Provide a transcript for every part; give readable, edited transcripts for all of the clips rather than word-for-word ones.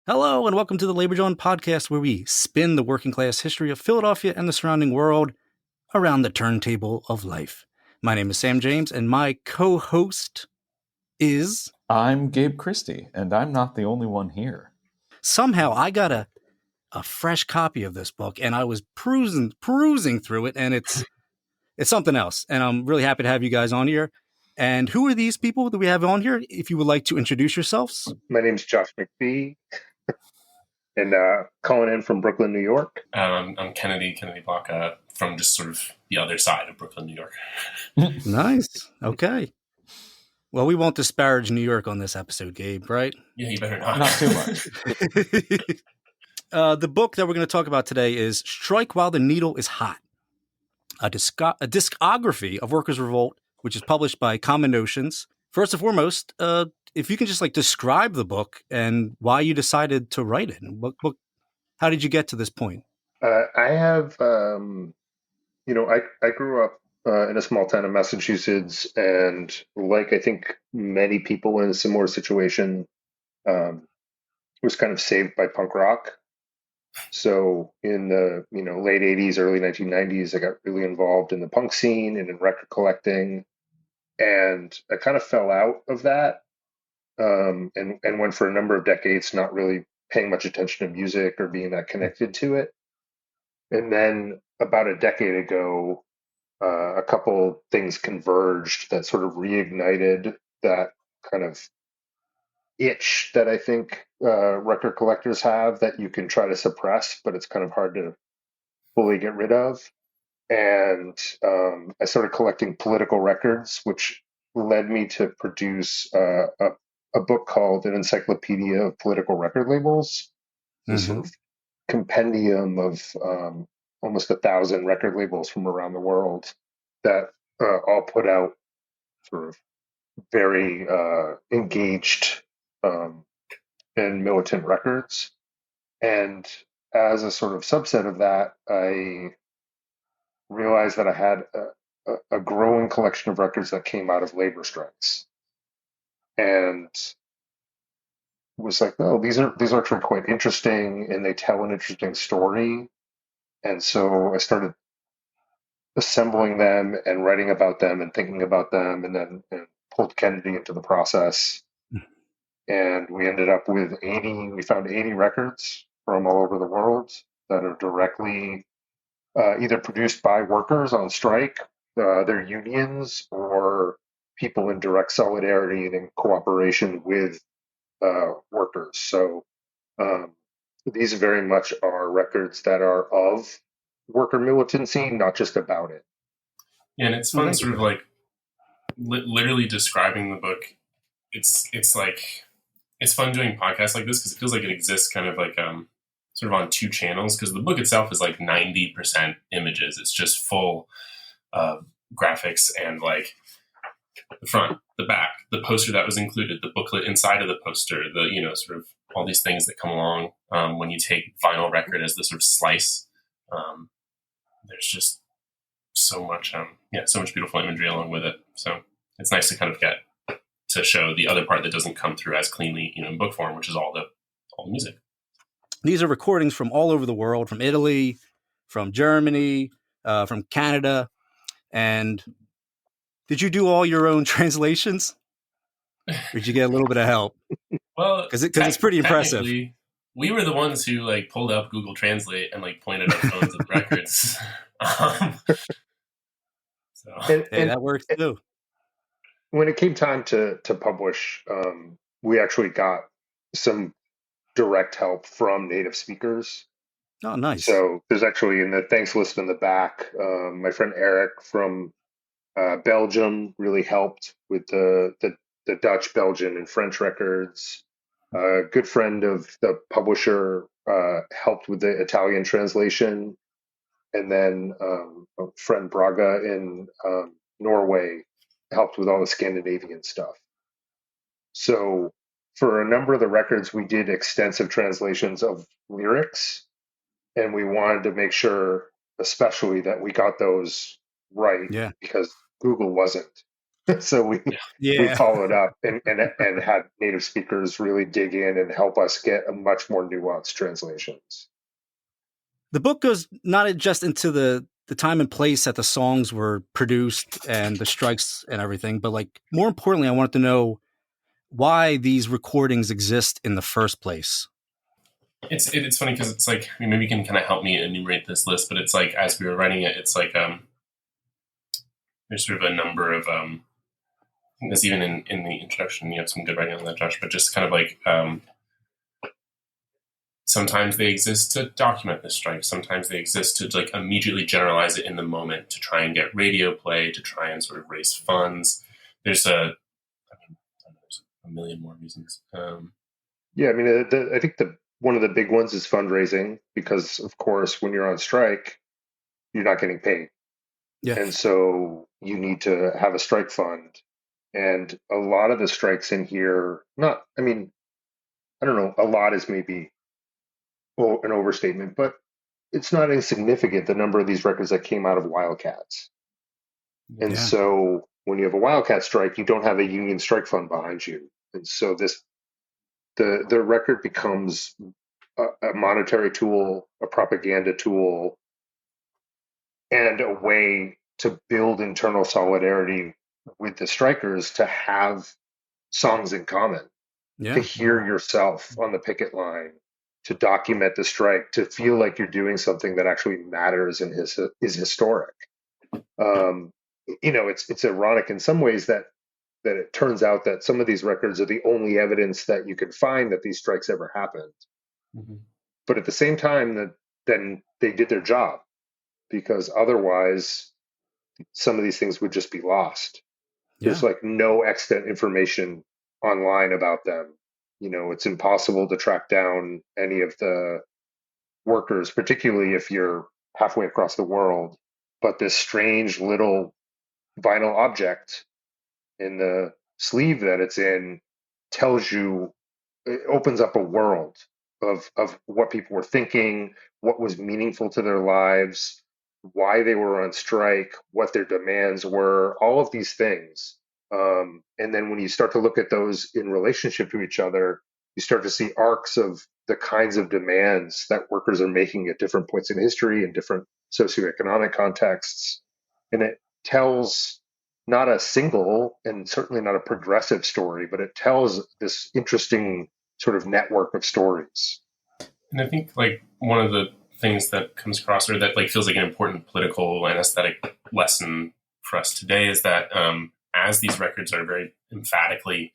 Hello, and welcome to the Labor Joint podcast, where we spin the working class history of Philadelphia and the surrounding world around the turntable of life. My name is Sam James, and my co-host is... I'm Gabe Christie, and I'm not the only one here. Somehow I got a fresh copy of this book, and I was perusing through it, and it's something else. And I'm really happy to have you guys on here. And who are these people that we have on here? If you would like to introduce yourselves. My name's Josh MacPhee, and calling in from Brooklyn, New York. I'm Kennedy Block from just sort of the other side of Brooklyn, New York. Nice. Okay. Well, we won't disparage New York on this episode, Gabe, right? Yeah, you better not. Not too much. The book that we're going to talk about today is Strike While the Needle is Hot, a discography of Workers' Revolt, which is published by Common Notions. First and foremost, if you can just describe the book and why you decided to write it. How did you get to this point? I have, I grew up in a small town in Massachusetts, and I think many people in a similar situation, was kind of saved by punk rock. So in the late 80s, early 1990s, I got really involved in the punk scene and in record collecting, and I kind of fell out of that, and went for a number of decades not really paying much attention to music or being that connected to it. And then about a decade ago, a couple things converged that sort of reignited that kind of itch that I think record collectors have that you can try to suppress, but it's kind of hard to fully get rid of. And I started collecting political records, which led me to produce a book called An Encyclopedia of Political Record Labels, this sort of compendium of almost 1,000 record labels from around the world that all put out sort of very engaged and militant records. And as a sort of subset of that, I realized that I had a growing collection of records that came out of labor strikes, and was like, oh, these are actually quite interesting, and they tell an interesting story. And so I started assembling them and writing about them and thinking about them, and then pulled Kennedy into the process. And we ended up with we found 80 records from all over the world that are directly either produced by workers on strike, their unions, or people in direct solidarity and in cooperation with workers. So these very much are records that are of worker militancy, not just about it. Yeah, and it's fun sort of literally describing the book. It's fun doing podcasts like this because it feels like it exists kind of sort of on two channels, because the book itself is 90% images. It's just full graphics and the front, the back, the poster that was included, the booklet inside of the poster, the sort of all these things that come along when you take vinyl record as the sort of slice. There's just so much beautiful imagery along with it. So it's nice to kind of get to show the other part that doesn't come through as cleanly, in book form, which is all the music. These are recordings from all over the world, from Italy, from Germany, from Canada. And did you do all your own translations? Or did you get a little bit of help? Well, because it's pretty impressive. We were the ones who pulled up Google Translate and pointed our phones at the records. And that works too. When it came time to publish, we actually got some direct help from native speakers. Oh, nice. So there's actually in the thanks list in the back, my friend Eric from Belgium really helped with the Dutch, Belgian, and French records. A good friend of the publisher helped with the Italian translation. And then a friend Braga in Norway helped with all the Scandinavian stuff. So for a number of the records, we did extensive translations of lyrics, and we wanted to make sure, especially, that we got those right, because Google wasn't. So we Yeah. followed up and had native speakers really dig in and help us get a much more nuanced translations. The book goes not just into the time and place that the songs were produced and the strikes and everything, but like more importantly, I wanted to know why these recordings exist in the first place. It's funny because it's like, I mean, maybe you can kind of help me enumerate this list, but it's like as we were writing it, it's like there's sort of a number of I think there's even in the introduction you have some good writing on that, Josh, but just kind of like sometimes they exist to document the strike. Sometimes they exist to like immediately generalize it in the moment to try and get radio play, to try and sort of raise funds. There's there's a million more reasons. Yeah, I mean, I think one of the big ones is fundraising because, of course, when you're on strike, you're not getting paid, Yeah. and so you need to have a strike fund. And a lot of the strikes in here, I don't know, a lot is maybe an overstatement, but it's not insignificant, the number of these records that came out of Wildcats. And Yeah. so when you have a Wildcat strike, you don't have a union strike fund behind you. And so the record becomes a monetary tool, a propaganda tool, and a way to build internal solidarity with the strikers to have songs in common, to Yeah. hear yourself on the picket line, to document the strike, to feel like you're doing something that actually matters and is historic. It's ironic in some ways that it turns out that some of these records are the only evidence that you can find that these strikes ever happened. Mm-hmm. But at the same time, then they did their job, because otherwise some of these things would just be lost. There's Yeah. like no extant information online about them. It's impossible to track down any of the workers, particularly if you're halfway across the world. But this strange little vinyl object in the sleeve that it's in tells you, it opens up a world of what people were thinking, what was meaningful to their lives, why they were on strike, what their demands were, all of these things. And then when you start to look at those in relationship to each other, you start to see arcs of the kinds of demands that workers are making at different points in history and different socioeconomic contexts. And it tells not a single and certainly not a progressive story, but it tells this interesting sort of network of stories. And I think like one of the things that comes across, or that like feels like an important political and aesthetic lesson for us today, is that as these records are very emphatically,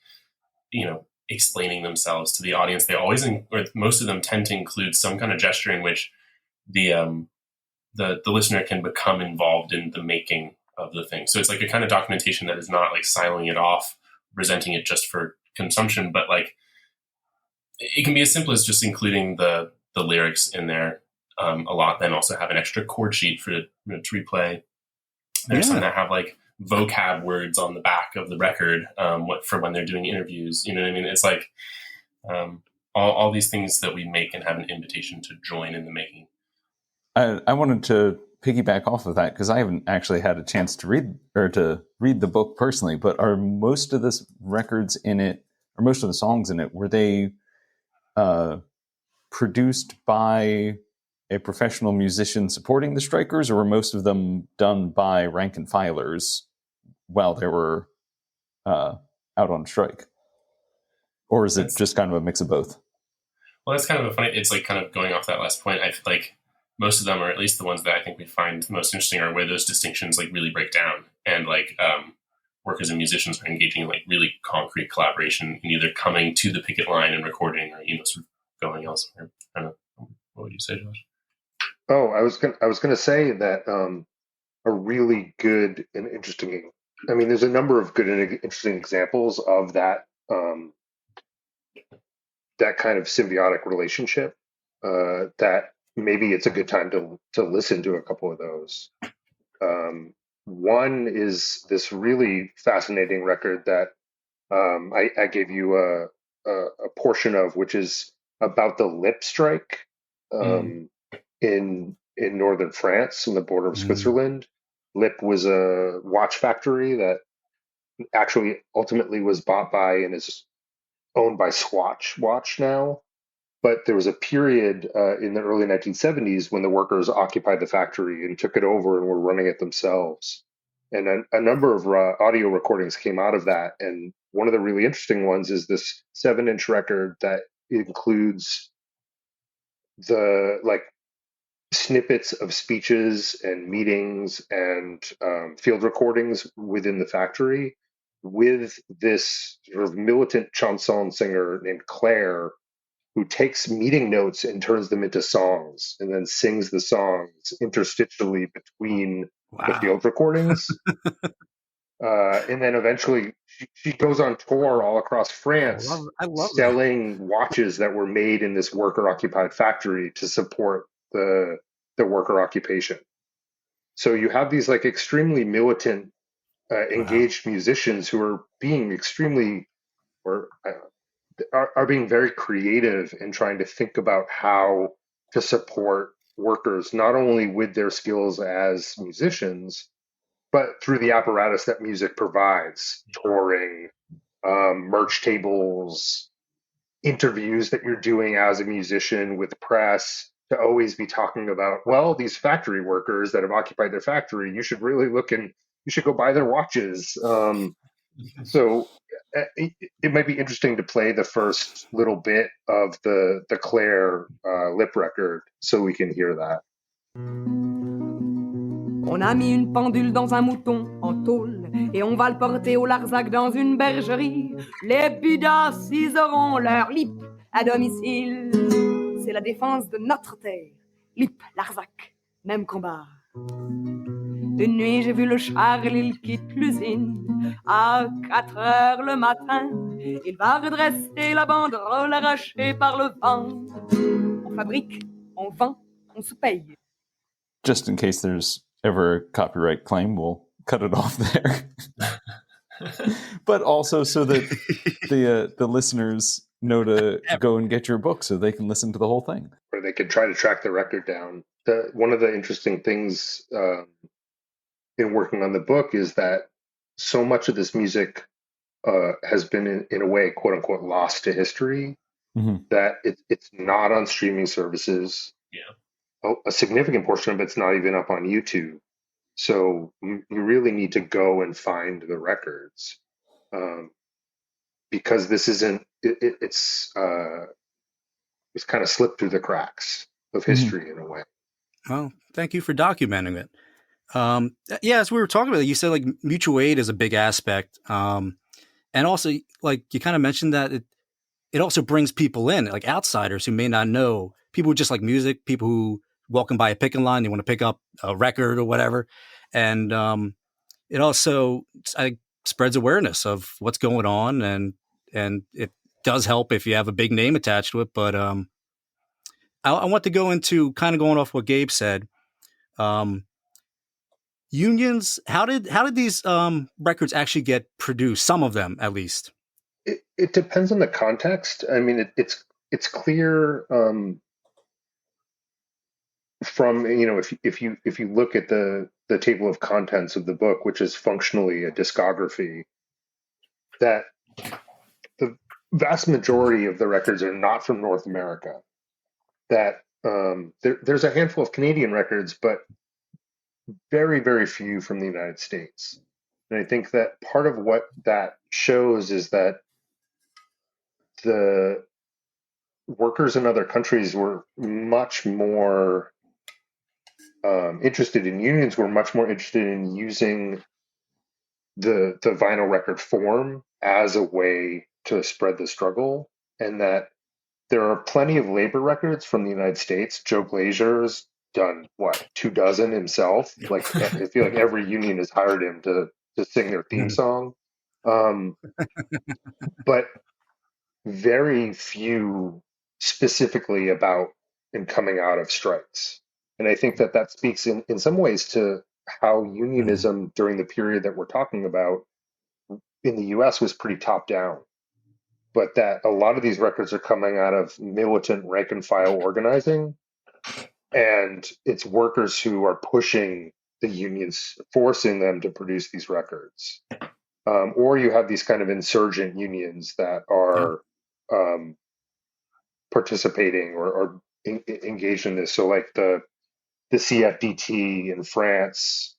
explaining themselves to the audience, they always, or most of them, tend to include some kind of gesture in which the listener can become involved in the making of the thing. So it's like a kind of documentation that is not like siloing it off, presenting it just for consumption, but like it can be as simple as just including the lyrics in there a lot, then also have an extra chord sheet to replay. There's some that have like vocab words on the back of the record for when they're doing interviews. You know what I mean? It's like all these things that we make and have an invitation to join in the making. I wanted to piggyback off of that because I haven't actually had a chance to read the book personally, but are most of the records in it, or most of the songs in it, were they produced by a professional musician supporting the strikers, or were most of them done by rank and filers while they were out on strike? Or is it just kind of a mix of both? Well, that's kind of it's like kind of going off that last point. I feel like most of them, or at least the ones that I think we find most interesting, are where those distinctions like really break down, and like workers and musicians are engaging in like really concrete collaboration in either coming to the picket line and recording, or sort of going elsewhere. I don't know. What would you say, Josh? Oh, I was gonna say that a really good and interesting. I mean, there's a number of good and interesting examples of that that kind of symbiotic relationship. That maybe it's a good time to listen to a couple of those. One is this really fascinating record that I gave you a portion of, which is about the lip strike in northern France, on the border of Switzerland. Lip was a watch factory that actually ultimately was bought by and is owned by Swatch Watch now. But there was a period in the early 1970s when the workers occupied the factory and took it over and were running it themselves. And a number of audio recordings came out of that. And one of the really interesting ones is this 7-inch record that includes the snippets of speeches and meetings and field recordings within the factory with this sort of militant chanson singer named Claire, who takes meeting notes and turns them into songs and then sings the songs interstitially between the field recordings. And then eventually she goes on tour all across France, I love selling watches that were made in this worker occupied factory to support the worker occupation. So you have these extremely militant, engaged musicians who are being extremely, or are being very creative in trying to think about how to support workers, not only with their skills as musicians, but through the apparatus that music provides, touring, merch tables, interviews that you're doing as a musician with press, to always be talking about, well, these factory workers that have occupied their factory, you should really look and you should go buy their watches. So it might be interesting to play the first little bit of the Claire lip record so we can hear that. On a mis une pendule dans un mouton en tôle et on va le porter au Larzac dans une bergerie. Les Budas, ils auront leur lip à domicile. C'est la défense de notre terre. Lip, Larzac, même combat. Une nuit, j'ai vu le Charles, il quitte l'usine à 4 heures le matin. Il va redresser la banderole arrachée par le vent. On fabrique, on vend, on se paye. Just in case there's ever a copyright claim, we'll cut it off there. But also so that the listeners know to go and get your book so they can listen to the whole thing. Or they could try to track the record down. One of the interesting things in working on the book is that so much of this music has been, in a way, quote unquote, lost to history, that it's not on streaming services. Yeah. A significant portion of it's not even up on YouTube. So you really need to go and find the records, because this isn't, it's kind of slipped through the cracks of history in a way. Well, thank you for documenting it. Yeah, as we were talking about it, you said mutual aid is a big aspect. And also you kind of mentioned that it also brings people in, like outsiders who may not know, people who just like music, people who walking by a picking line, they want to pick up a record or whatever. And it also spreads awareness of what's going on, and it does help if you have a big name attached to it. But I want to go into kind of going off what Gabe said. Unions, how did these records actually get produced? Some of them, at least. It depends on the context. I mean, it's clear from, if you look at the table of contents of the book, which is functionally a discography, that the vast majority of the records are not from North America. That there's a handful of Canadian records, but very, very few from the United States. And I think that part of what that shows is that the workers in other countries were much more interested in unions, were much more interested in using the vinyl record form as a way to spread the struggle, and that there are plenty of labor records from the United States. Joe Glazier's done 24 himself. I feel like every union has hired him to sing their theme song. But very few specifically about and coming out of strikes. And I think that speaks in some ways to how unionism during the period that we're talking about in the US was pretty top down. But that a lot of these records are coming out of militant rank and file organizing. And it's workers who are pushing the unions, forcing them to produce these records. or you have these kind of insurgent unions that are participating or engaged in this. So like the CFDT in France,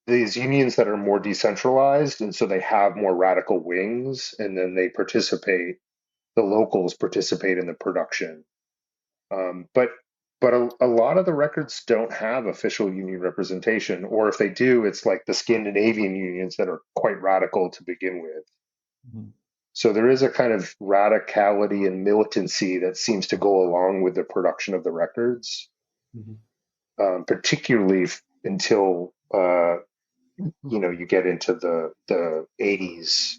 these unions that are more decentralized, and so they have more radical wings, and then they participate. The locals participate in the production, but a lot of the records don't have official union representation, or if they do, it's like the Scandinavian unions that are quite radical to begin with. Mm-hmm. So there is a kind of radicality and militancy that seems to go along with the production of the records, particularly until you get into the 80s,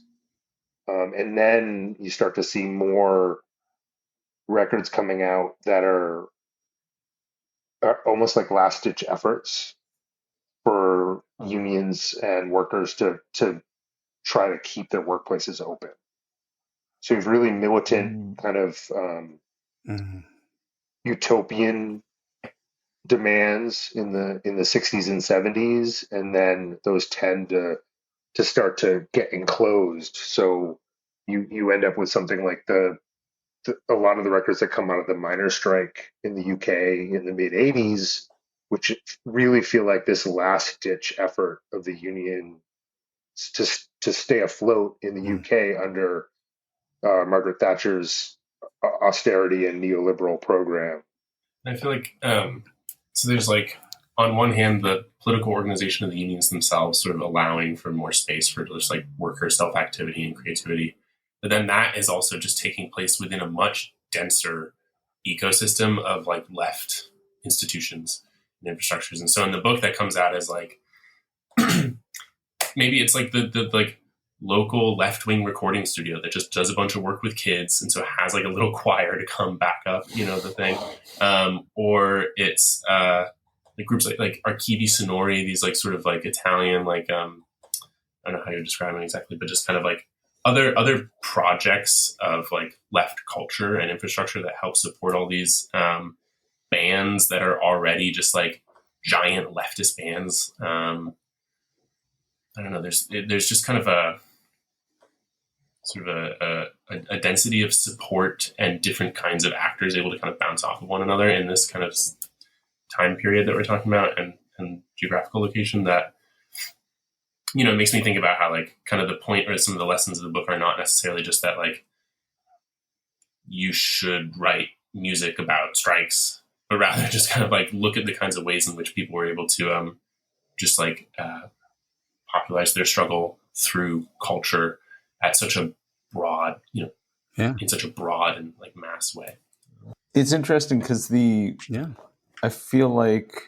and then you start to see more records coming out that are almost like last ditch efforts for unions and workers to try to keep their workplaces open. So you have really militant kind of utopian demands in the 60s and 70s, and then those tend to start to get enclosed. So you end up with something like a lot of the records that come out of the miners' strike in the UK in the mid 80s, which really feel like this last ditch effort of the union to stay afloat in the UK under Margaret Thatcher's austerity and neoliberal program. I feel like so there's like, on one hand, the political organization of the unions themselves sort of allowing for more space for just like worker self-activity and creativity. But then that is also just taking place within a much denser ecosystem of like left institutions and infrastructures. And so in the book, that comes out as like, maybe it's like the like local left-wing recording studio that just does a bunch of work with kids, and so it has like a little choir to come back up, the thing. Or it's like groups like Archivi Sonori, these like sort of like Italian, like I don't know how you're describing it exactly, but just kind of like other projects of like left culture and infrastructure that help support all these bands that are already just like giant leftist bands. I don't know. There's just kind of a sort of a density of support and different kinds of actors able to kind of bounce off of one another in this kind of time period that we're talking about, and geographical location that, it makes me think about how like kind of the point or some of the lessons of the book are not necessarily just that like you should write music about strikes, but rather just kind of like look at the kinds of ways in which people were able to just like popularize their struggle through culture at such a broad, in such a broad and like mass way. It's interesting because I feel like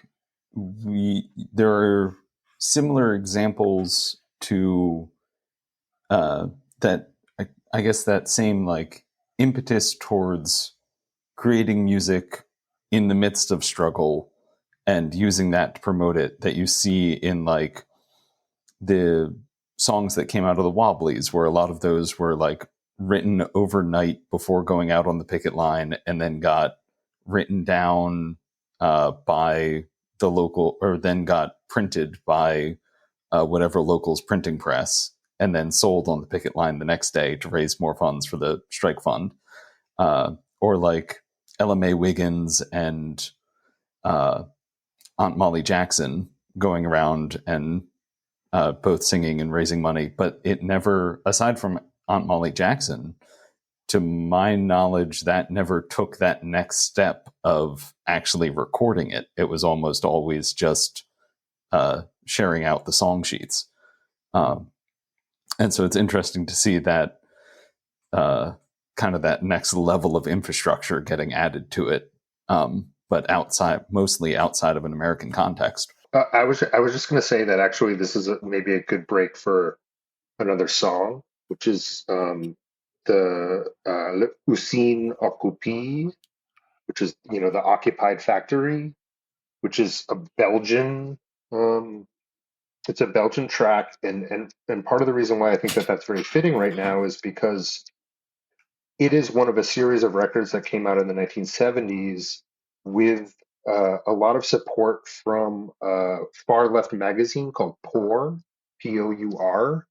there are similar examples to that. I guess that same like impetus towards creating music in the midst of struggle and using that to promote it that you see in like the songs that came out of the Wobblies, where a lot of those were like written overnight before going out on the picket line and then got written down by the local, or then got printed by whatever local's printing press, and then sold on the picket line the next day to raise more funds for the strike fund. Or like Ella Mae Wiggins and Aunt Molly Jackson going around and both singing and raising money, but it never, aside from Aunt Molly Jackson, to my knowledge, that never took that next step of actually recording it. It was almost always just sharing out the song sheets. And so it's interesting to see that kind of that next level of infrastructure getting added to it, but mostly outside of an American context. I was just going to say that actually this is maybe a good break for another song, which is the Usine Occupée, which is the occupied factory, which is a Belgian. It's a Belgian track, and part of the reason why I think that that's very fitting right now is because it is one of a series of records that came out in the 1970s with a lot of support from a far left magazine called Pour, POUR,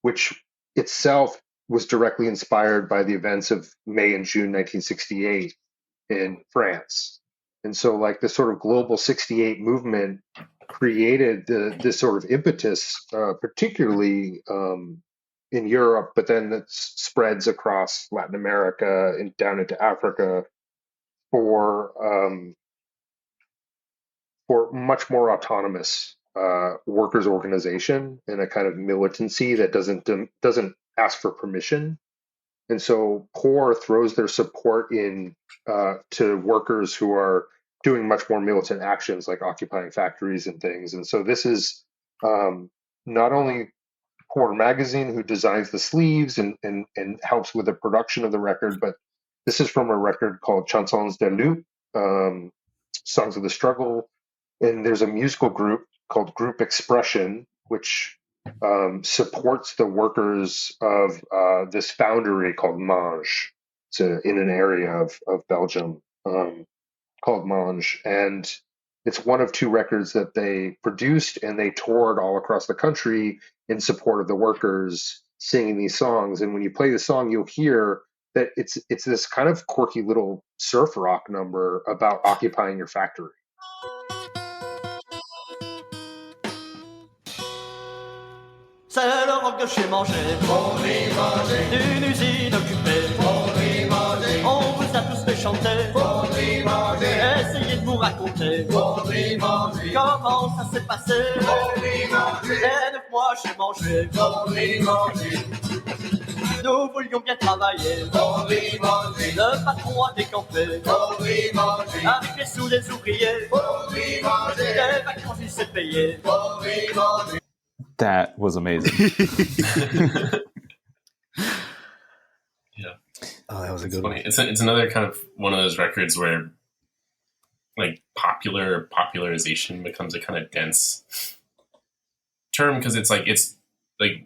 which itself was directly inspired by the events of May and June 1968 in France. And so like the sort of global 68 movement created this sort of impetus, particularly in Europe, but then that spreads across Latin America and down into Africa for much more autonomous workers' organization and a kind of militancy that doesn't ask for permission. And so POUR throws their support in to workers who are doing much more militant actions like occupying factories and things. And so this is not only POUR Magazine, who designs the sleeves and helps with the production of the record, but this is from a record called Chansons de Lutte, Songs of the Struggle. And there's a musical group called Group Expression, which supports the workers of this foundry called Mange. It's in an area of Belgium called Mange. And it's one of two records that they produced, and they toured all across the country in support of the workers singing these songs. And when you play the song, you'll hear that it's this kind of quirky little surf rock number about occupying your factory. C'est le rock de chez Manger, d'une usine occupée. On vous a tous fait chanter, essayez de vous raconter comment ça s'est passé. Les 9 mois chez Manger, nous voulions bien travailler. Le patron a décampé avec les sous des ouvriers. Les vacances il s'est payé. That was amazing. Yeah. Oh, that was a It's good funny. one. It's another kind of one of those records where like popularization becomes a kind of dense term, because it's like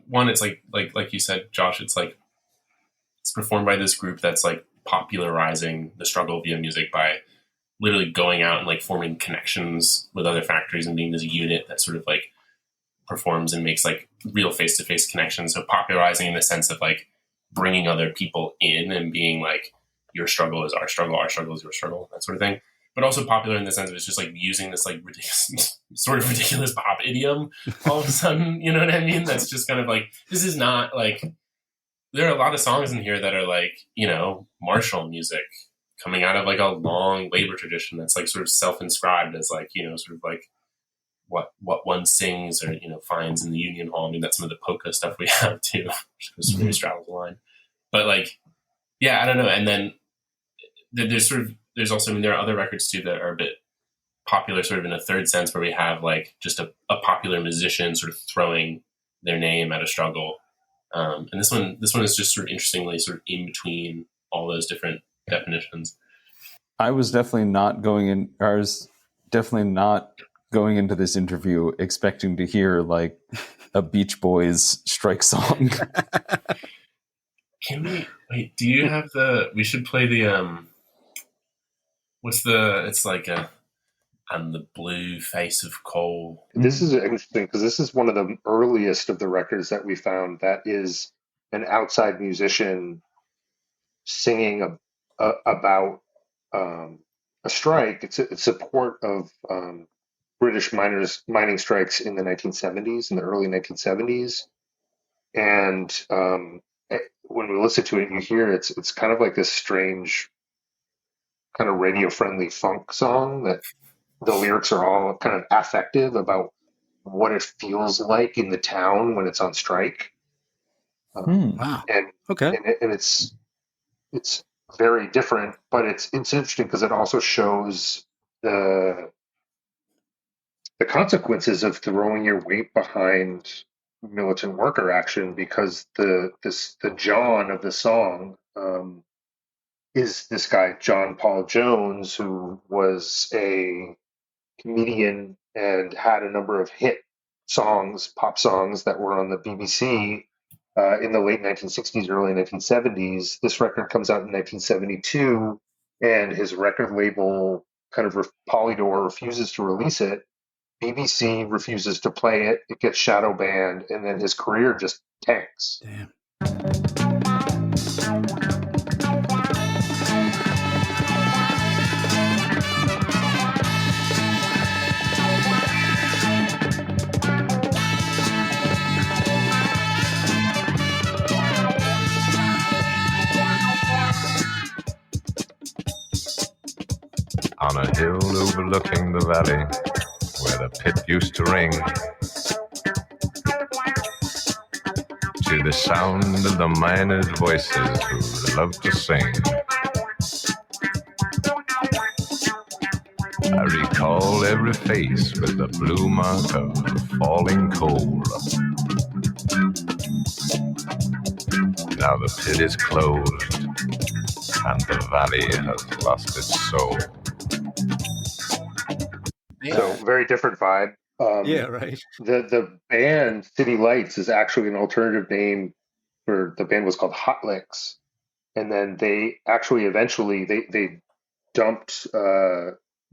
one, it's like you said, Josh, it's like it's performed by this group that's like popularizing the struggle via music by literally going out and like forming connections with other factories and being this unit that sort of like performs and makes like real face-to-face connections. So popularizing in the sense of like bringing other people in and being like, your struggle is our struggle is your struggle, that sort of thing. But also popular in the sense of it's just like using this like ridiculous, sort of ridiculous pop idiom all of a sudden, you know what I mean? That's just kind of like, this is not like, there are a lot of songs in here that are like, you know, martial music coming out of like a long labor tradition that's like sort of self-inscribed as like, you know, sort of like what one sings or, you know, finds in the Union Hall. I mean, that's some of the polka stuff we have too, which really straddles the line. But like, yeah, I don't know. And then there's also, I mean, there are other records too that are a bit popular sort of in a third sense, where we have like just a popular musician sort of throwing their name at a struggle. And this one is just sort of interestingly sort of in between all those different definitions. I was definitely not going into this interview expecting to hear like a Beach Boys strike song. Can we wait? Do you have we should play the it's like and the blue face of coal. This is interesting because this is one of the earliest of the records that we found that is an outside musician singing about a strike. It's support of British mining strikes in the 1970s, in the early 1970s. And when we listen to it, you hear it's kind of like this strange kind of radio-friendly funk song that the lyrics are all kind of affective about what it feels like in the town when it's on strike. Wow. And Okay. and it's very different, but it's interesting because it also shows the consequences of throwing your weight behind militant worker action, because the John of the song is this guy John Paul Jones, who was a comedian and had a number of hit songs, pop songs that were on the BBC in the late 1960s, early 1970s. This record comes out in 1972, and his record label, kind of Polydor, refuses to release it. BBC refuses to play it. It gets shadow banned, and then his career just tanks. Damn. On a hill overlooking the valley where the pit used to ring, to the sound of the miners' voices who loved to sing, I recall every face with the blue mark of falling coal. Now the pit is closed and the valley has lost its soul. So very different vibe. Yeah, right. The band City Lights is actually an alternative name for the band was called Hot Licks, and then they actually eventually they dumped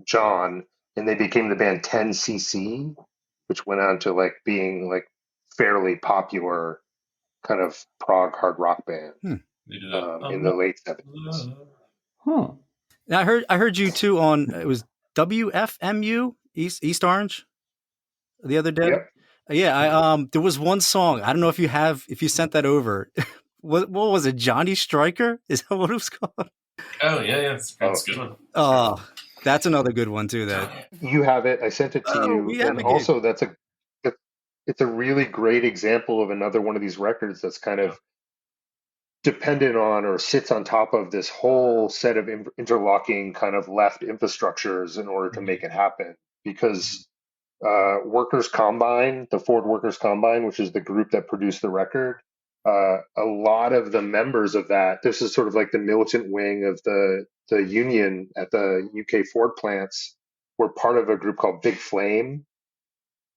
John and they became the band 10cc, which went on to like being like fairly popular kind of prog hard rock band in the late 70s. Huh. Now, I heard you too on it was WFMU East Orange the other day. Yep. Yeah, there was one song. I don't know if you sent that over. What was it? Johnny Striker? Is that what it was called? Oh yeah, it's a good one. Oh, that's another good one too. That You have it. I sent it to you, yeah, and also it's a really great example of another one of these records that's kind of dependent on or sits on top of this whole set of interlocking kind of left infrastructures in order to make it happen. Because Workers Combine, the Ford Workers Combine, which is the group that produced the record, a lot of the members of that, this is sort of like the militant wing of the union at the UK Ford plants, were part of a group called Big Flame,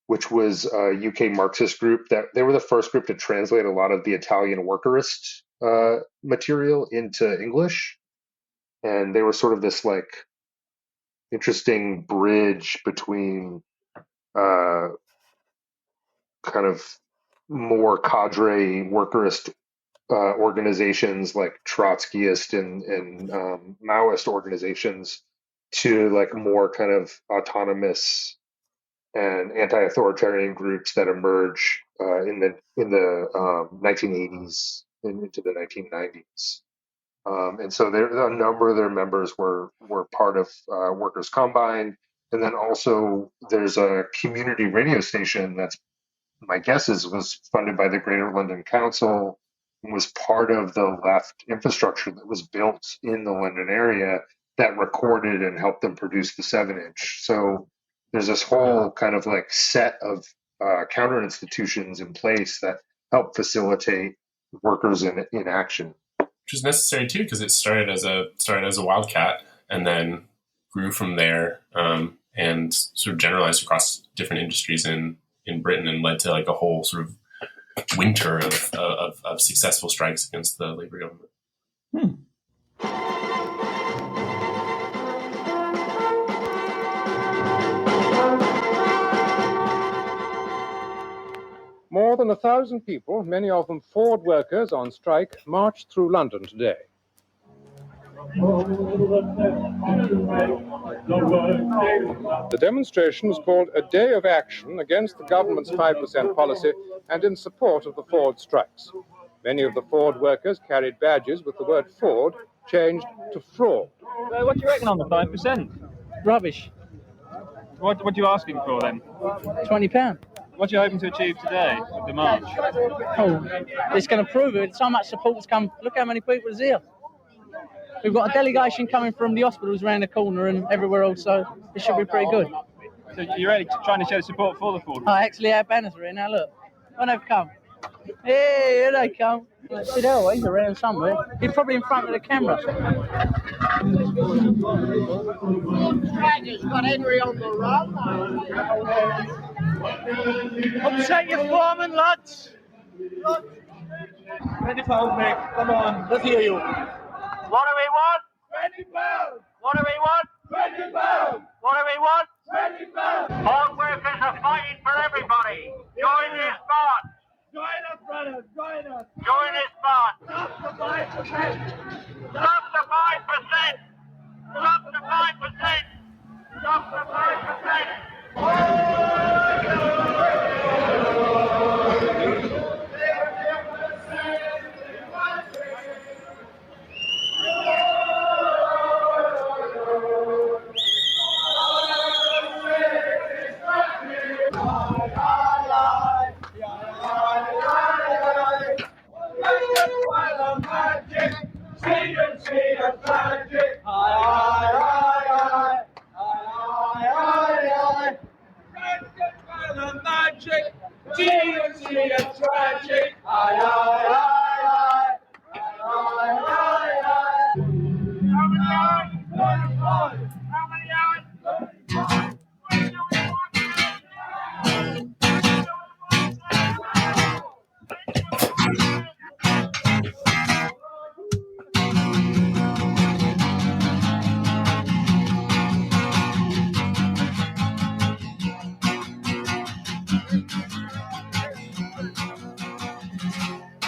which was a UK Marxist group that they were the first group to translate a lot of the Italian workerist material into English. And they were sort of this like interesting bridge between kind of more cadre workerist organizations like Trotskyist and Maoist organizations to like more kind of autonomous and anti-authoritarian groups that emerge in the 1980s and into the 1990s. And so a number of their members were part of Workers Combine. And then also there's a community radio station that's, my guess is, was funded by the Greater London Council and was part of the left infrastructure that was built in the London area that recorded and helped them produce the 7-inch. So there's this whole kind of like set of counter institutions in place that help facilitate workers in action. Which is necessary too, because it started as a wildcat and then grew from there, and sort of generalized across different industries in Britain and led to like a whole sort of winter of successful strikes against the Labour government. More than 1,000 people, many of them Ford workers on strike, marched through London today. The demonstration was called a day of action against the government's 5% policy and in support of the Ford strikes. Many of the Ford workers carried badges with the word Ford changed to fraud. What do you reckon on the 5%? Rubbish. What are you asking for then? £20. What are you hoping to achieve today with the march? Oh, it's going to prove it. So much support's come. Look how many people is here. We've got a delegation coming from the hospitals around the corner and everywhere else, so it should be pretty good. So you're really trying to show support for the Ford? I actually have banners here now, look. When they've come. Hey, here they come. See there, he's around somewhere. He's probably in front of the camera. Dragon's got Henry on the run. Upset your foreman, lads. Ready for Mick, come on. Let's hear you. What do we want? £20. What do we want? £20. What do we want? £20. All workers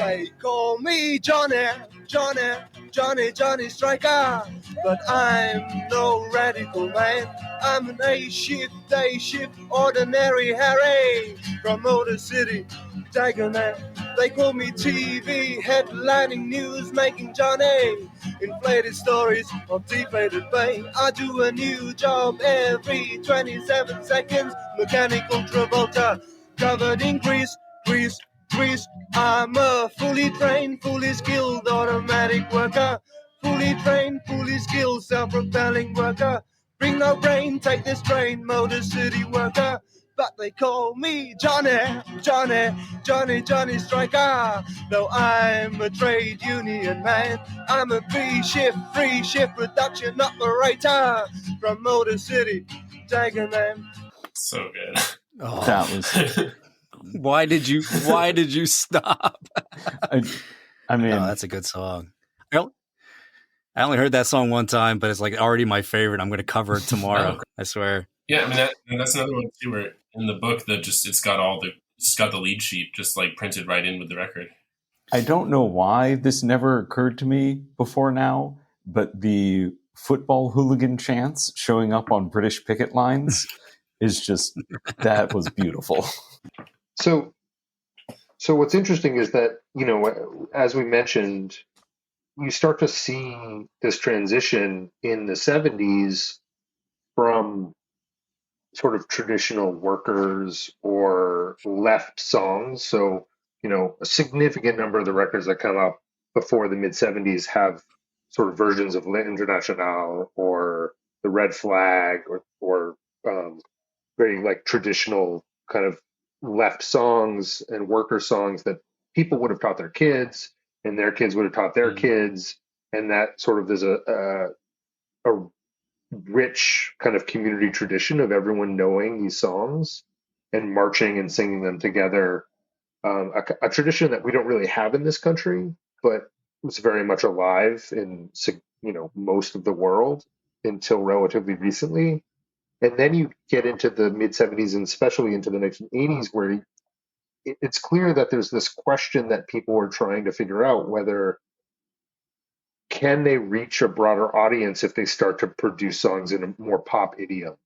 They call me Johnny, Johnny, Johnny, Johnny Striker. But I'm no radical man. I'm an A-shift, day shift, ordinary Harry from Motor City, Dagenham. They call me TV, headlining news, making Johnny. Inflated stories of deflated Bay. I do a new job every 27 seconds. Mechanical Travolta, covered in grease, grease, grease. I'm a fully trained, fully skilled automatic worker. Fully trained, fully skilled, self-propelling worker. Bring no brain, take this train, Motor City worker. But they call me Johnny, Johnny, Johnny, Johnny Striker. Though I'm a trade union man, I'm a free shift production operator from Motor City, Dagenham. So good. Oh, That was. why did you stop? I mean, that's a good song. I only heard that song one time, but it's like already my favorite. I'm going to cover it tomorrow. I swear. Yeah, I mean that's another one too. Where in the book that it's got the lead sheet just like printed right in with the record. I don't know why this never occurred to me before now, but the football hooligan chants showing up on British picket lines is just, that was beautiful. So what's interesting is that, as we mentioned, you start to see this transition in the 70s from sort of traditional workers or left songs. So, a significant number of the records that come up before the mid 70s have sort of versions of L'Internationale or the Red Flag or very like traditional kind of left songs and worker songs that people would have taught their kids and their kids would have taught their kids. And that sort of there's a rich kind of community tradition of everyone knowing these songs and marching and singing them together. A tradition that we don't really have in this country, but was very much alive in most of the world until relatively recently. And then you get into the mid 70s and especially into the 1980s, where it's clear that there's this question that people are trying to figure out whether can they reach a broader audience if they start to produce songs in a more pop idiom.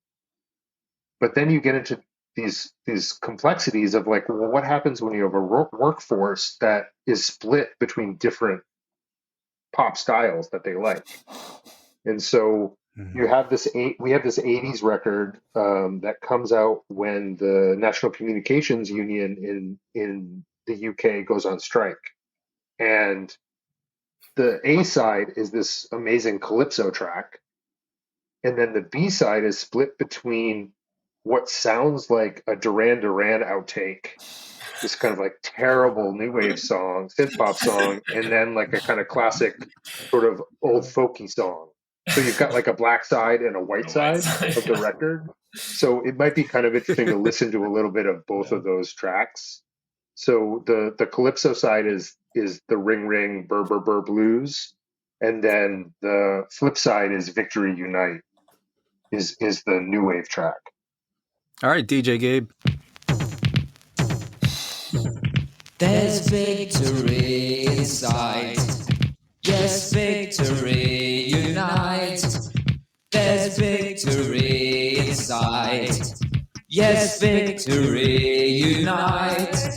But then you get into these complexities of like, well, what happens when you have a workforce that is split between different pop styles that they like? And so we have this 80s record that comes out when the National Communications Union in the UK goes on strike. And the A side is this amazing calypso track. And then the B side is split between what sounds like a Duran Duran outtake, this kind of like terrible new wave song, synth pop song, and then like a kind of classic sort of old folky song. So you've got like a black side and a white side of the record. So it might be kind of interesting to listen to a little bit of both of those tracks. So the calypso side is the ring ring burr burr burr blues, and then the flip side is Victory Unite is the new wave track. All right, DJ Gabe. There's victory inside. Yes, victory unite. There's victory inside. Yes, victory unite.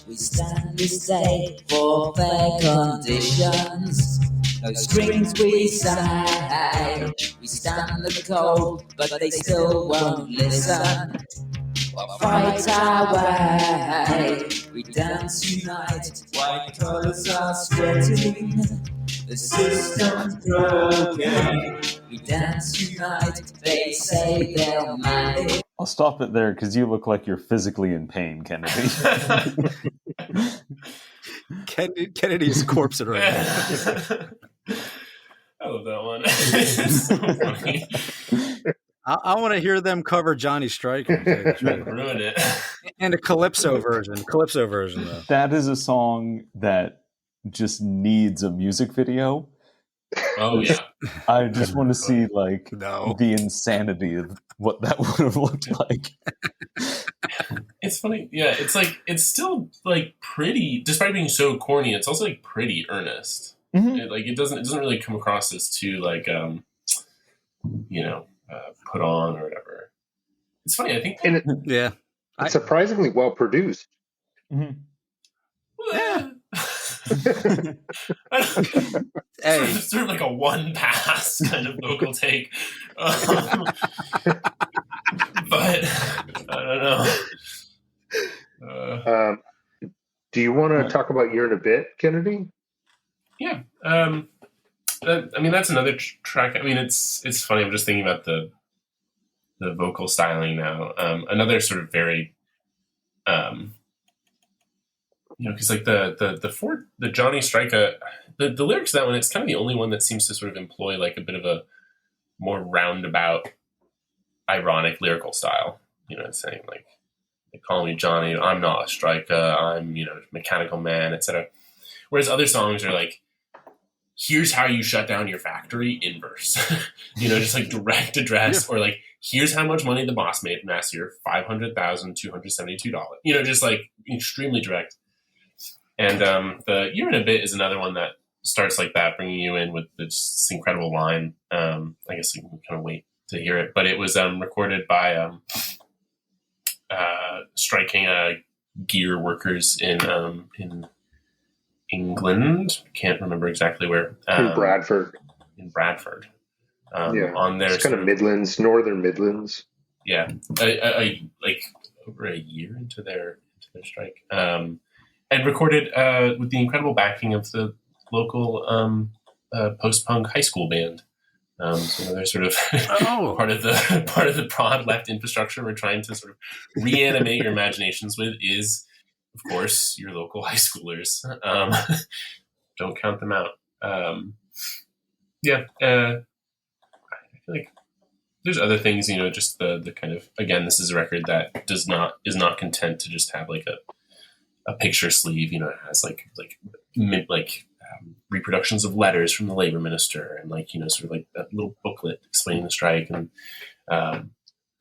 We stand this day for fair conditions. No strings we say. We stand the cold, but they still won't listen. We'll fight our way. We dance unite. White colors are sweating. The system's broken. We dance unite. They say they'll manage. I'll stop it there because you look like you're physically in pain, Kennedy. Kennedy's corpse right now. I love that one. It's so funny. I want to hear them cover Johnny Striker. Ruin it. And a calypso version though. That is a song that just needs a music video. Oh yeah. I just want to see like No. the insanity of what that would have looked like. It's funny. Yeah, it's like it's still like pretty, despite being so corny. It's also like pretty earnest. Mm-hmm. It doesn't really come across as too like put on or whatever. It's funny. I think. It's surprisingly well produced. Mm-hmm. Yeah. Hey, sort of like a one pass kind of vocal take, but I don't know. Do you want to talk about Year and a Bit, Kennedy? Yeah. I mean, that's another track. I mean, it's funny. I'm just thinking about the vocal styling now. Another sort of very, because like the Johnny Strika, the lyrics of that one, it's kind of the only one that seems to sort of employ like a bit of a more roundabout, ironic lyrical style. It's saying like, they call me Johnny, I'm not a Strika, I'm mechanical man, etc. Whereas other songs are like, here's how you shut down your factory in verse. Just like direct address, or like, here's how much money the boss made last year, $500,272. Just like extremely direct. And the Year and a Bit is another one that starts like that, bringing you in with this incredible line. I guess you can kind of wait to hear it, but it was recorded by striking gear workers in England. Can't remember exactly where. In Bradford. On their it's kind of Midlands, Northern Midlands. Yeah, like over a year into their strike, and recorded with the incredible backing of the local post-punk high school band. So they're sort of part of the broad left infrastructure we're trying to sort of reanimate your imaginations with is, of course, your local high schoolers. Don't count them out. I feel like there's other things, just the kind of, again, this is a record that is not content to just have like a picture sleeve. It has like reproductions of letters from the labor minister, and sort of like that little booklet explaining the strike, and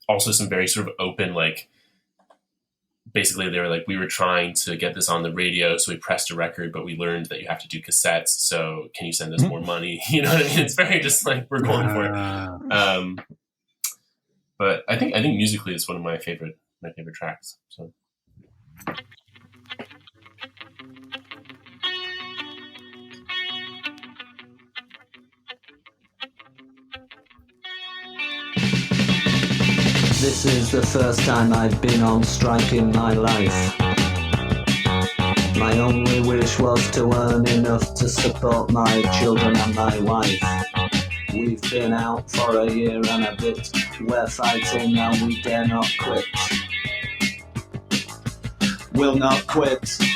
also some very sort of open, like, basically they were like, we were trying to get this on the radio, so we pressed a record, but we learned that you have to do cassettes, so can you send us more money? You know what I mean? It's very just like, we're going for it. But I think musically it's one of my favorite tracks. So. This is the first time I've been on strike in my life. My only wish was to earn enough to support my children and my wife. We've been out for a year and a bit. We're fighting and we dare not quit. We'll not quit. We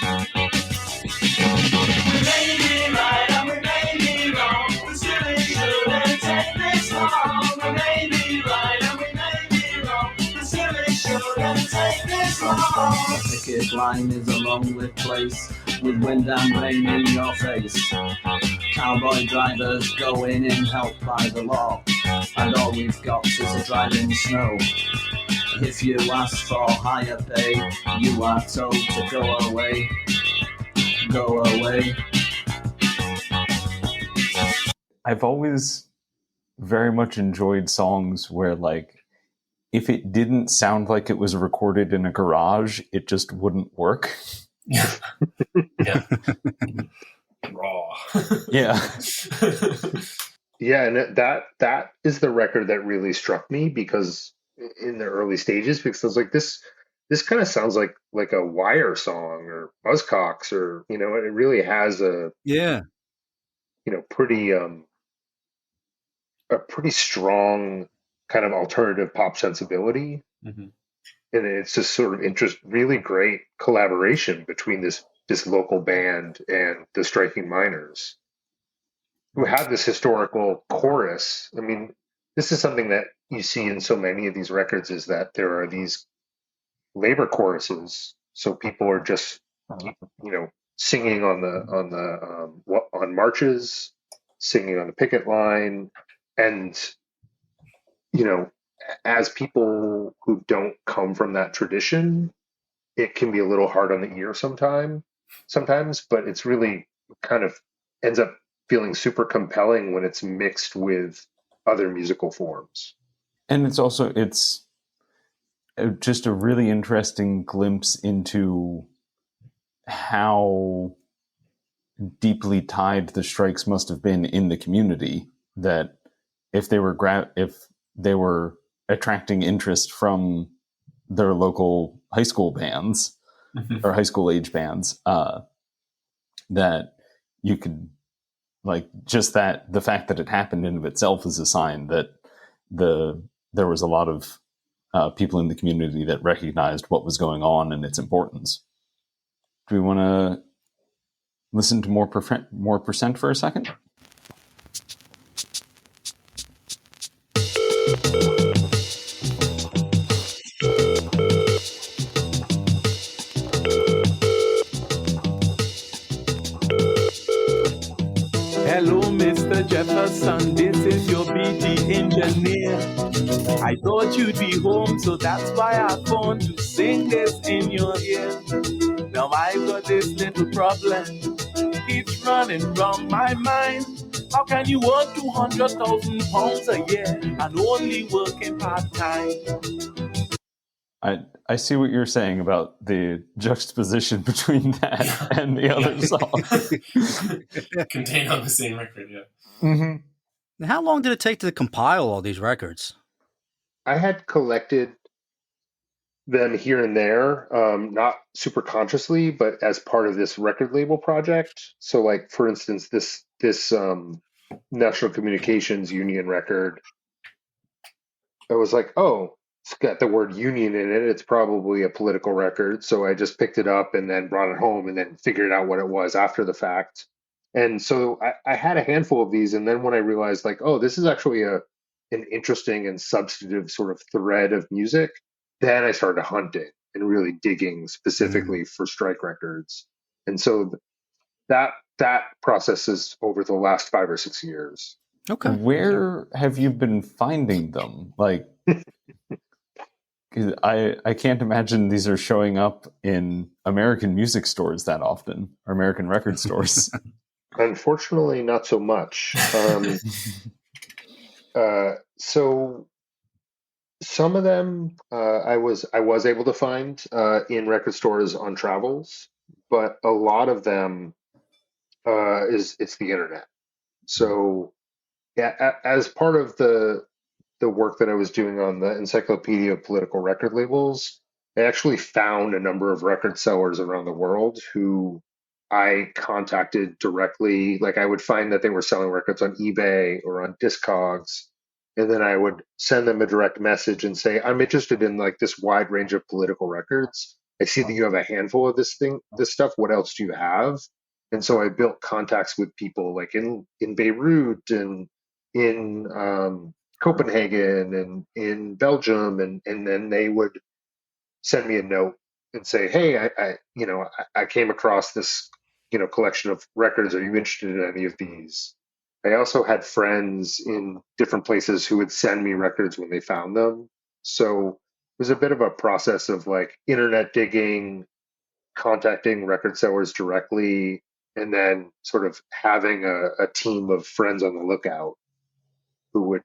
may be right and we may be wrong, but still it shouldn't take this long. We may be right and we may be wrong, but still it shouldn't take this long. The picket line is a lonely place, with wind and rain in your face. Cowboy drivers going in helped by the law, and all we've got is a driving snow. If you ask for higher pay, you are told to go away. Go away. I've always very much enjoyed songs where, like, if it didn't sound like it was recorded in a garage, it just wouldn't work. Yeah. Raw. Yeah. Yeah, and that is the record that really struck me, because in the early stages, because I was like, this kind of sounds like a Wire song or Buzzcocks, or it really has a pretty strong kind of alternative pop sensibility. Mm-hmm. And it's just sort of really great collaboration between this local band and the striking miners, who have this historical chorus. I mean, this is something that you see in so many of these records, is that there are these labor choruses. So people are just, singing on marches, singing on the picket line, and as people who don't come from that tradition, it can be a little hard on the ear sometimes, but it's really kind of ends up feeling super compelling when it's mixed with other musical forms. And it's just a really interesting glimpse into how deeply tied the strikes must have been in the community, that if they were attracting interest from their local high school bands or high school age bands, that you could, like, just that the fact that it happened in of itself is a sign that there was a lot of people in the community that recognized what was going on and its importance. Do we want to listen to more percent for a second? Hello, Mr. Jefferson, this is your BT engineer. I thought you'd be home, so that's why I phoned to sing this in your ear. Now I've got this little problem, keeps running round my mind. How can you work 200,000 pounds a year and only working part-time? I see what you're saying about the juxtaposition between that and the other song. Contained on the same record, yeah. Mm-hmm. How long did it take to compile all these records? I had collected them here and there, not super consciously, but as part of this record label project. So, like, for instance, this National Communications Union record, I was like, oh, it's got the word union in it. It's probably a political record. So I just picked it up and then brought it home and then figured out what it was after the fact. And so I had a handful of these. And then when I realized, like, oh, this is actually an interesting and substantive sort of thread of music, then I started hunting and really digging specifically for strike records. And so that process is over the last 5 or 6 years. Okay. Where have you been finding them? Like, I can't imagine these are showing up in American music stores that often, or American record stores. Unfortunately, not so much. So some of them I was able to find in record stores on travels, but a lot of them it's the internet. So yeah, as part of the work that I was doing on the Encyclopedia of Political Record Labels, I actually found a number of record sellers around the world who I contacted directly. Like, I would find that they were selling records on eBay or on Discogs, and then I would send them a direct message and say, I'm interested in, like, this wide range of political records. I see that you have a handful of this stuff. What else do you have? And so I built contacts with people like in Beirut and in Copenhagen and in Belgium, and then they would send me a note and say, hey, I came across this collection of records. Are you interested in any of these? I also had friends in different places who would send me records when they found them. So it was a bit of a process of, like, internet digging, contacting record sellers directly, and then sort of having a team of friends on the lookout who would,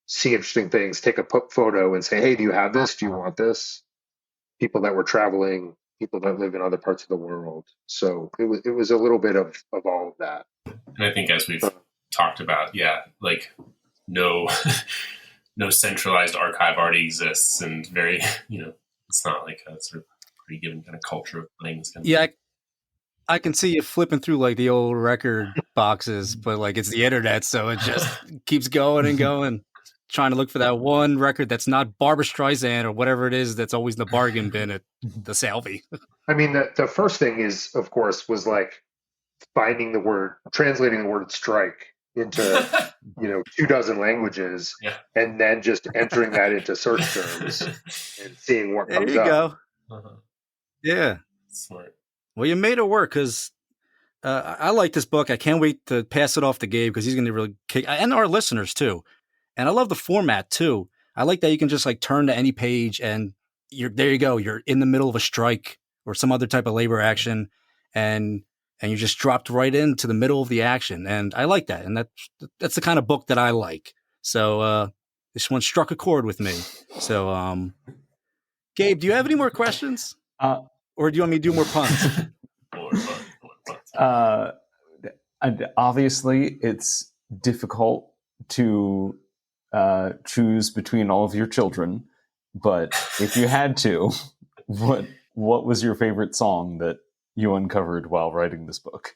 see interesting things, take a photo and say, hey, do you have this? Do you want this? People that were traveling, people that live in other parts of the world. So it was a little bit of all of that. And I think, as we've talked about, like, no centralized archive already exists, and very, it's not like a sort of pre-given kind of culture of playing this kind of thing. I can see you flipping through, like, the old record boxes, but, like, it's the internet, so it just keeps going and going, trying to look for that one record that's not Barbra Streisand or whatever it is that's always in the bargain bin at the Salvi. I mean, the first thing is, of course, was, like, translating the word strike into 24 languages, and then just entering that into search terms and seeing what comes up. There you go. Yeah. Smart. Well, you made it work because I like this book. I can't wait to pass it off to Gabe because he's going to really kick, and our listeners too. And I love the format too. I like that you can just like turn to any page and there you go. You're in the middle of a strike or some other type of labor action, and you just dropped right into the middle of the action. And I like that. And that's the kind of book that I like. So this one struck a chord with me. So Gabe, do you have any more questions? Or do you want me to do more puns? Obviously, it's difficult to choose between all of your children, but if you had to, what was your favorite song that you uncovered while writing this book?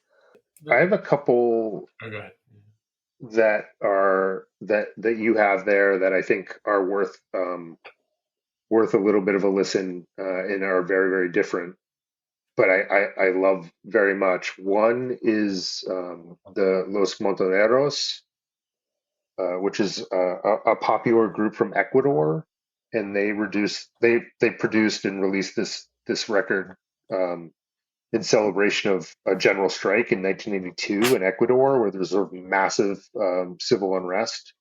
I have a couple that you have there that I think are worth a little bit of a listen and are very, very different. But I love very much. One is the Los Montoneros, which is a popular group from Ecuador, and they produced and released this record in celebration of a general strike in 1982 in Ecuador, where there's a massive civil unrest,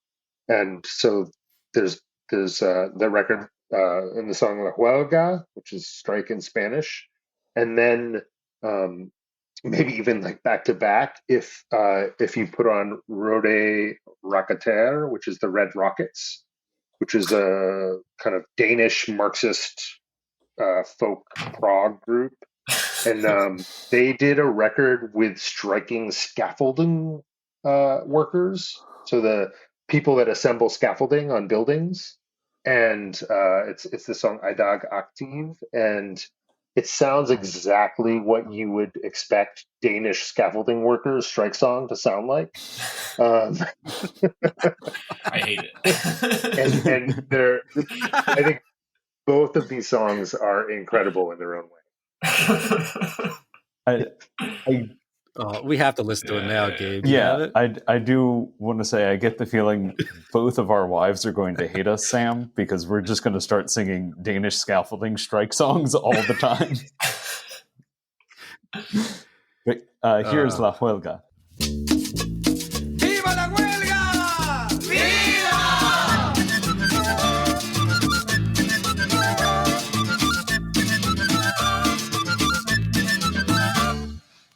and so there's the record in the song La Huelga, which is strike in Spanish, and then maybe even like back to back if you put on Rode Rocketer, which is the Red Rockets, which is a kind of Danish Marxist folk prog group, and they did a record with striking scaffolding workers, so the people that assemble scaffolding on buildings, and it's the song Idag Aktiv, and it sounds exactly what you would expect Danish scaffolding workers' strike song to sound like. I hate it. and they're, I think both of these songs are incredible in their own way. We have to listen to it now, Gabe. Yeah, I do want to say I get the feeling both of our wives are going to hate us, Sam, because we're just going to start singing Danish scaffolding strike songs all the time. But here's La Huelga. ¡Viva la huelga! ¡Viva!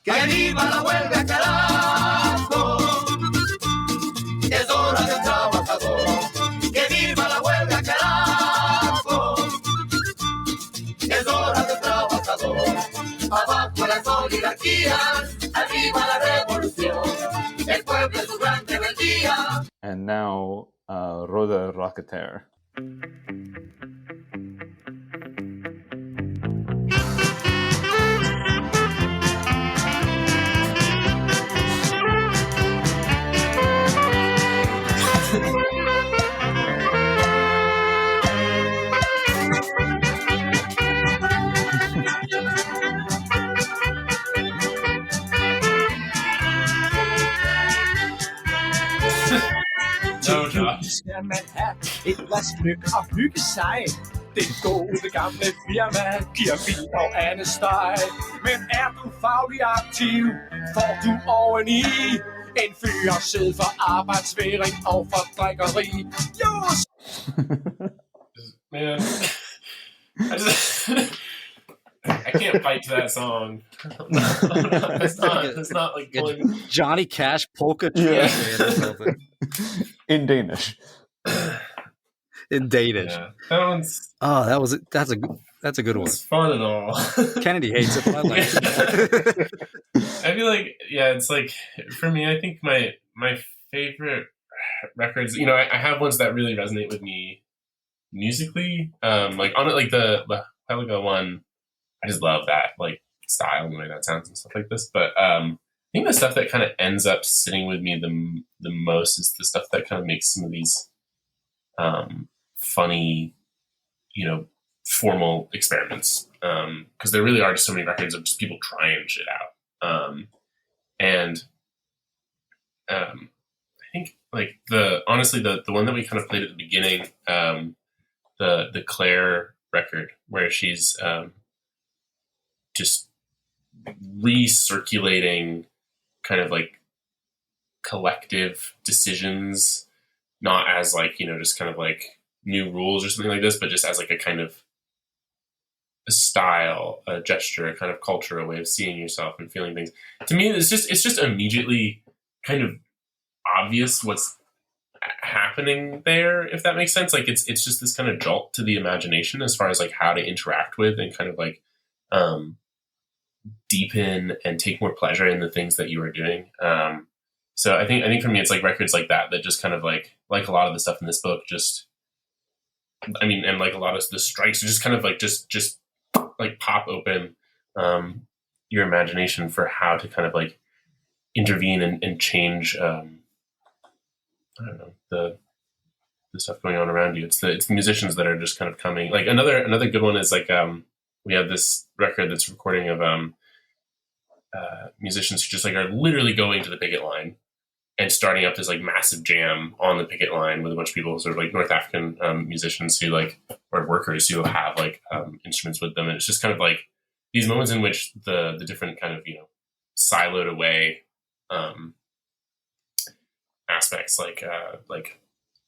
¡Que viva la huelga, carajo! Es hora del trabajador. ¡Que viva la huelga, carajo! Es hora del trabajador. Abajo las oligarquías, arriba la revolución. El pueblo es su gran rebeldía. And now, Rode Rocketer. Til jul skal man have et glas gløgg og hygge sig. Det gode gamle firma giver vin og andet steg. Men er du faglig aktiv, får du oveni en fyreseddel for arbejdsværing og for drikkeri. Man, I can't fight to that song. It's not like pulling... Johnny Cash polka trash or something. In Danish. In Danish. Yeah. That one's... Oh, that's a good one. It's fun and all. Kennedy hates it, but I like it. I feel like, yeah, it's like, for me, I think my favorite records, you know, I have ones that really resonate with me musically. Like on it, like the Helga one, I just love that like style and the way that sounds and stuff like this. But I think the stuff that kind of ends up sitting with me the most is the stuff that kind of makes some of these funny, you know, formal experiments. Because there really are just so many records of just people trying shit out. I think like honestly the one that we kind of played at the beginning, the Claire record where she's just recirculating kind of like collective decisions, not as like, just kind of like new rules or something like this, but just as like a kind of a style, a gesture, a kind of culture, a way of seeing yourself and feeling things. To me, it's just immediately kind of obvious what's happening there, if that makes sense. Like it's just this kind of jolt to the imagination as far as like how to interact with and kind of like deepen and take more pleasure in the things that you are doing. So I think for me, it's like records like that just kind of like a lot of the stuff in this book, just, I mean, and like a lot of the strikes are just kind of like just like pop open your imagination for how to kind of like intervene and change. I don't know, the stuff going on around you. It's the musicians that are just kind of coming. Like another good one is like we have this record that's recording of musicians who just like are literally going to the picket line and starting up this like massive jam on the picket line with a bunch of people, sort of like North African musicians who like, or workers who have like instruments with them. And it's just kind of like these moments in which the different kind of, siloed away aspects like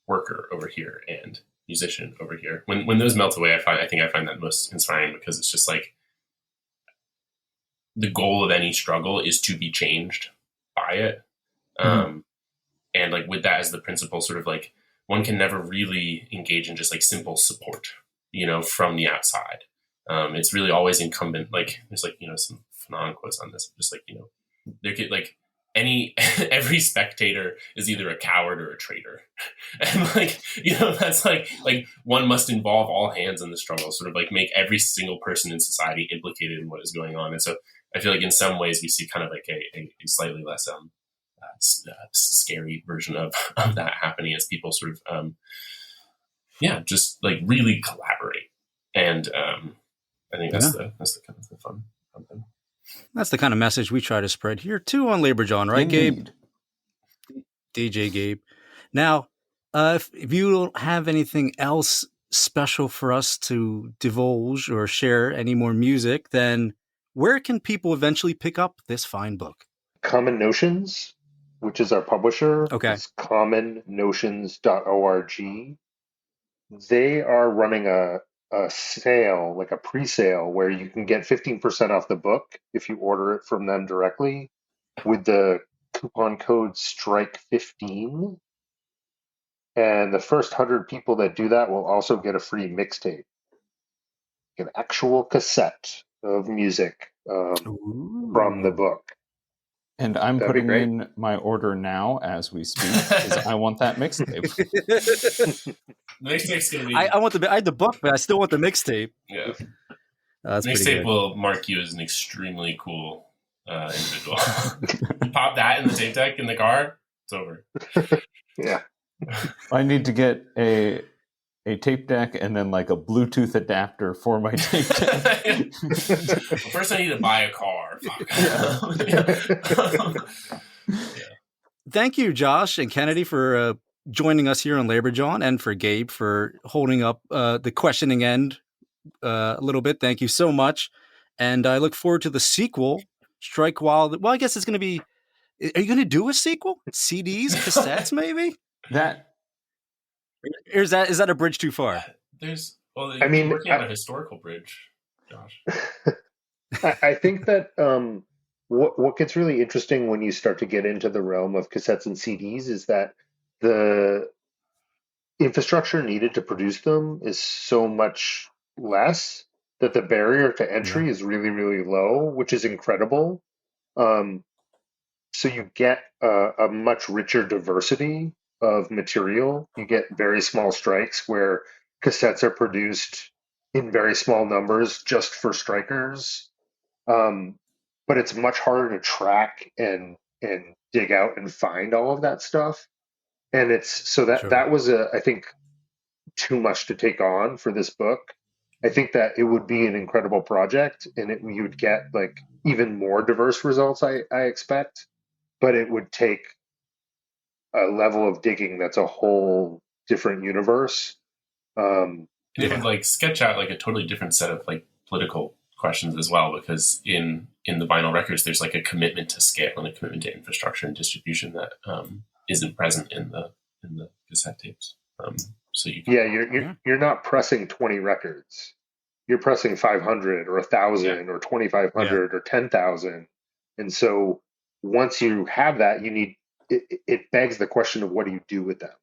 worker over here and musician over here. When those melt away, I think I find that most inspiring, because it's just like the goal of any struggle is to be changed by it. And like with that as the principle, sort of like one can never really engage in just like simple support, from the outside. It's really always incumbent. Like there's like, some Fanon quotes on this, just like, there could like every spectator is either a coward or a traitor. And like, that's like one must involve all hands in the struggle, sort of like make every single person in society implicated in what is going on. And so I feel like in some ways we see kind of like a slightly less scary version of that happening as people sort of just like really collaborate. And I think that's the kind of the fun thing. That's the kind of message we try to spread here too on Labor John, right, Indeed. Gabe? DJ Gabe. Now, if you don't have anything else special for us to divulge or share any more music, then where can people eventually pick up this fine book? Common Notions, which is our publisher, is commonnotions.org. They are running a sale, like a pre-sale, where you can get 15% off the book if you order it from them directly with the coupon code STRIKE15. And the first 100 people that do that will also get a free mixtape, an actual cassette of music from the book. And I'm putting in my order now as we speak, because I want that mixtape. The mixtape's going to be... I had the book, but I still want the mixtape. Yeah. That's mixtape will mark you as an extremely cool individual. You pop that in the tape deck in the car, it's over. Yeah. I need to get a tape deck and then like a Bluetooth adapter for my tape deck. Well, first I need to buy a car. Thank you, Josh and Kennedy, for joining us here on Labor John, and for Gabe for holding up the questioning end a little bit. Thank you so much. And I look forward to the sequel, Strike While... Well, I guess it's going to be... Are you going to do a sequel? CDs, cassettes, maybe? Is that a bridge too far? I mean, working on a historical bridge, Josh. I think that what gets really interesting when you start to get into the realm of cassettes and CDs is that the infrastructure needed to produce them is so much less that the barrier to entry is really, really low, which is incredible. So you get a much richer diversity of material. You get very small strikes where cassettes are produced in very small numbers just for strikers. But it's much harder to track and dig out and find all of that stuff. And it's so that was I think too much to take on for this book. I think that it would be an incredible project, and you would get like even more diverse results, I expect, but it would take a level of digging that's a whole different universe. It would like sketch out like a totally different set of like political questions as well, because in the vinyl records, there's like a commitment to scale and a commitment to infrastructure and distribution that isn't present in the cassette tapes. So you're not pressing 20 records. You're pressing 500 or 1,000 or 2,500 or 10,000. And so once you have that, it begs the question of what do you do with them?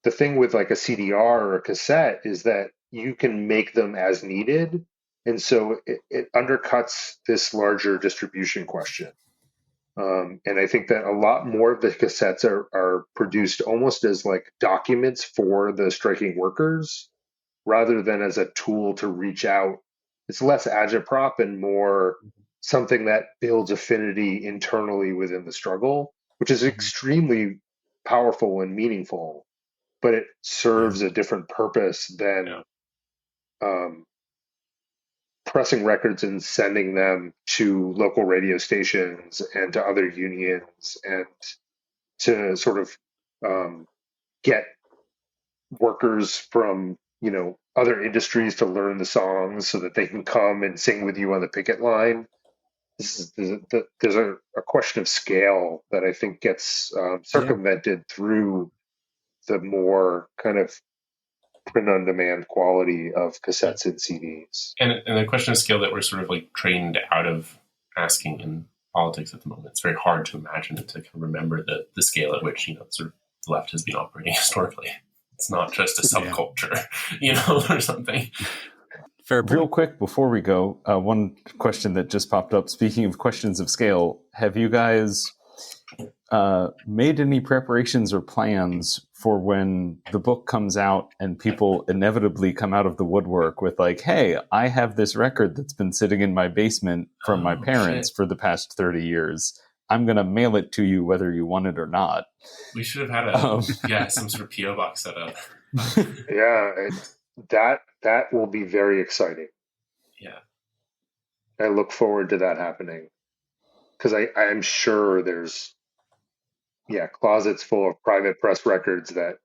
The thing with like a CDR or a cassette is that you can make them as needed. And so it undercuts this larger distribution question. And I think that a lot more of the cassettes are produced almost as like documents for the striking workers rather than as a tool to reach out. It's less agitprop and more something that builds affinity internally within the struggle, which is extremely powerful and meaningful, but it serves a different purpose than pressing records and sending them to local radio stations and to other unions and to sort of get workers from other industries to learn the songs so that they can come and sing with you on the picket line. There's a question of scale that I think gets circumvented through the more kind of print-on-demand quality of cassettes and CDs. And the question of scale that we're sort of like trained out of asking in politics at the moment. It's very hard to imagine and to kind of remember the scale at which sort of the left has been operating historically. It's not just a subculture, or something. Fair point. Real quick before we go, one question that just popped up. Speaking of questions of scale, have you guys made any preparations or plans for when the book comes out and people inevitably come out of the woodwork with like, hey, I have this record that's been sitting in my basement from my parents for the past 30 years. I'm going to mail it to you whether you want it or not. We should have had some sort of PO box set up. That will be very exciting. Yeah. I look forward to that happening because I am sure there's closets full of private press records that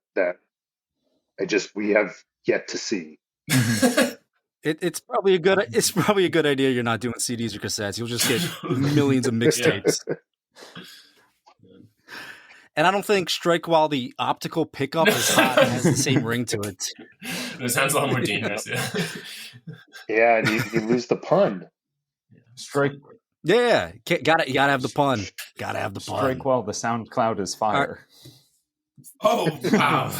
we have yet to see. It's probably a good idea you're not doing CDs or cassettes. You'll just get millions of mixtapes. And I don't think Strike While the Optical Pickup is Hot has the same ring to it. It sounds a lot more dangerous. Yeah, you lose the pun. Strike. Yeah, you gotta have the pun. Gotta have the pun. Strike while the sound cloud is fire. Oh wow!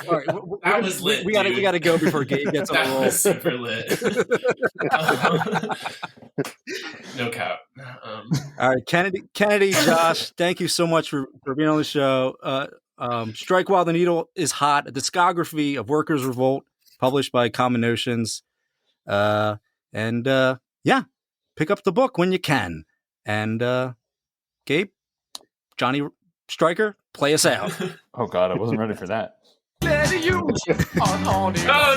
All right, that was lit. We gotta go before Gabe gets on the roll. That was super lit. No cap. All right, Kennedy, Josh, thank you so much for being on the show. Strike While the Needle is Hot, a discography of Workers' Revolt, published by Common Notions. Pick up the book when you can. And Gabe, Johnny Stryker, play us out. Oh God, I wasn't ready for that. Oh no!